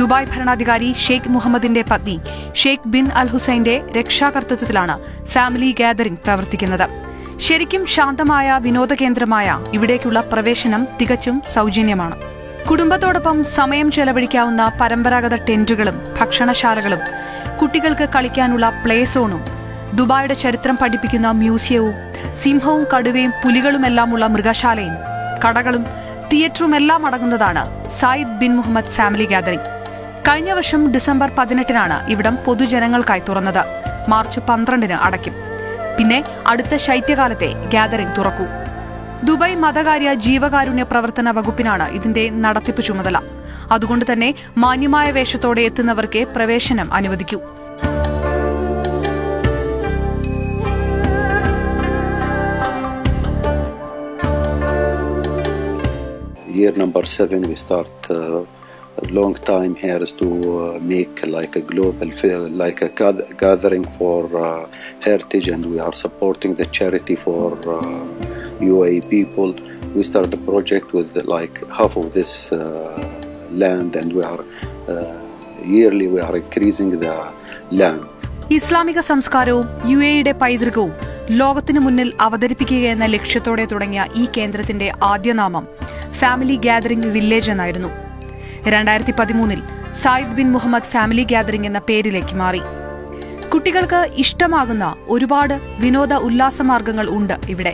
Dubai ഭരണാധികാരി ഷെയ്ഖ് മുഹമ്മദിന്റെ പത്നി ഷെയ്ഖ് ബിൻ അൽ ഹുസൈന്റെ രക്ഷാകർതൃത്വത്തിലാണ് ഫാമിലി ഗാദറിംഗ് പ്രവർത്തിക്കുന്നത്. ശരിക്കും ശാന്തമായ വിനോദ കേന്ദ്രമായ ഇവിടേക്കുള്ള പ്രവേശനം തികച്ചും സൌജന്യമാണ്. കുടുംബത്തോടൊപ്പം സമയം ചെലവഴിക്കാവുന്ന പരമ്പരാഗത ടെന്റുകളും ഭക്ഷണശാലകളും കുട്ടികൾക്ക് കളിക്കാനുള്ള പ്ലേ സോണും ദുബായിയുടെ ചരിത്രം പഠിപ്പിക്കുന്ന മ്യൂസിയവും സിംഹവും കടുവയും പുലികളുമെല്ലാമുള്ള മൃഗശാലയും കടകളും തിയേറ്ററുമെല്ലാം അടങ്ങുന്നതാണ് Zayed bin Mohammed family gathering. കഴിഞ്ഞ വർഷം ഡിസംബർ 18-നാണ് ഇവിടം പൊതുജനങ്ങൾക്കായി തുറന്നത്. മാർച്ച് 12-ന് അടയ്ക്കും. പിന്നെ അടുത്ത ശൈത്യകാലത്തെ ഗാദറിംഗ് തുറക്കൂ. ദുബായ് മതകാര്യ ജീവകാരുണ്യ പ്രവർത്തന വകുപ്പിനാണ് ഇതിന്റെ നടത്തിപ്പ് ചുമതല. അതുകൊണ്ട് തന്നെ മാന്യമായ വേഷത്തോടെ എത്തുന്നവർക്ക് പ്രവേശനം അനുവദിക്കൂ. Year number 7 we start long time here is to make like a global like a gathering for heritage, and we are supporting the charity for UAE people. We start the project with like half of this land, and we are yearly we are increasing the land. ഇസ്ലാമിക സംസ്കാരവും UAEയുടെ പൈതൃകവും ലോകത്തിനു മുന്നിൽ അവതരിപ്പിക്കുകയെന്ന ലക്ഷ്യത്തോടെ തുടങ്ങിയ ഈ കേന്ദ്രത്തിന്റെ ആദ്യനാമം family gathering village എന്നായിരുന്നു. 2013-ൽ Zayed bin Mohammed family gathering എന്ന പേരിലേക്ക് മാറി. കുട്ടികൾക്ക് ഇഷ്ടമാകുന്ന ഒരുപാട് വിനോദ ഉല്ലാസമാർഗങ്ങൾ ഉണ്ട് ഇവിടെ.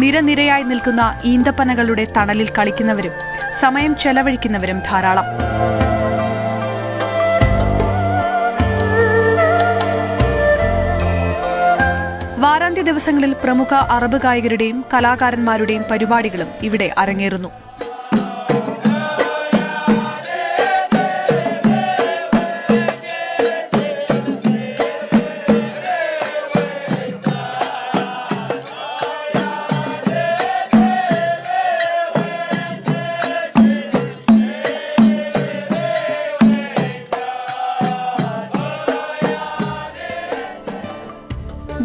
നിരനിരയായി നിൽക്കുന്ന ഈന്തപ്പനകളുടെ തണലിൽ കളിക്കുന്നവരും സമയം ചെലവഴിക്കുന്നവരും ധാരാളം. വാരാന്ത്യ ദിവസങ്ങളിൽ പ്രമുഖ അറബ് ഗായകരുടെയും കലാകാരന്മാരുടെയും പരിപാടികളും ഇവിടെ അരങ്ങേറുന്നു.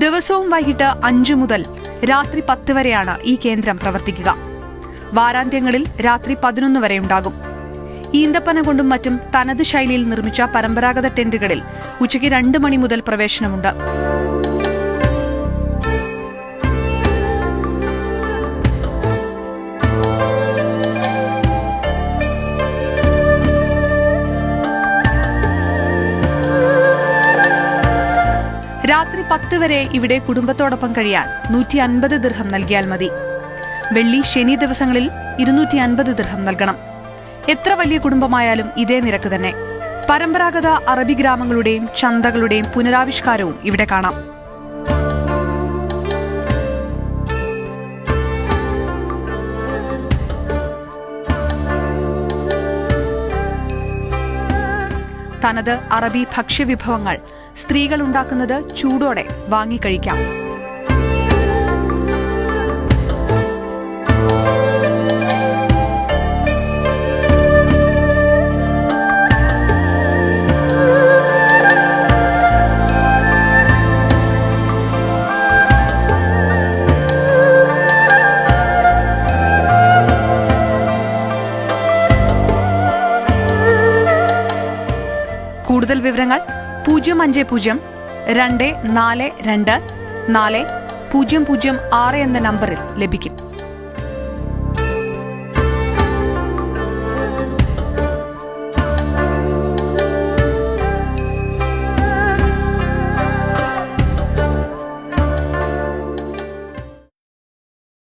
ദിവസവും വൈകിട്ട് 5 മുതൽ രാത്രി 10 വരെയാണ് ഈ കേന്ദ്രം പ്രവർത്തിക്കുക. വാരാന്ത്യങ്ങളിൽ രാത്രി 11 വരെ ഉണ്ടാകും. ഈന്തപ്പന കൊണ്ടും മറ്റും തനത് ശൈലിയിൽ നിർമ്മിച്ച പരമ്പരാഗത ടെന്റുകളിൽ ഉച്ചയ്ക്ക് 2 മണി മുതൽ പ്രവേശനമുണ്ട്. രാത്രി 10 വരെ ഇവിടെ കുടുംബത്തോടൊപ്പം കഴിയാൻ 150 ദിർഹം നൽകിയാൽ മതി. വെള്ളി ശനി ദിവസങ്ങളിൽ 250 ദിർഹം നൽകണം. എത്ര വലിയ കുടുംബമായാലും ഇതേ നിരക്ക് തന്നെ. പരമ്പരാഗത അറബി ഗ്രാമങ്ങളുടെയും ചന്തകളുടെയും പുനരാവിഷ്കാരവും ഇവിടെ കാണാം. തനത് അറബി ഭക്ഷ്യവിഭവങ്ങൾ സ്ത്രീകൾ ഉണ്ടാക്കുന്നത് ചൂടോടെ വാങ്ങിക്കഴിക്കാം. കൂടുതൽ വിവരങ്ങൾ 050-242-4006 എന്ന നമ്പറിൽ ലഭിക്കും.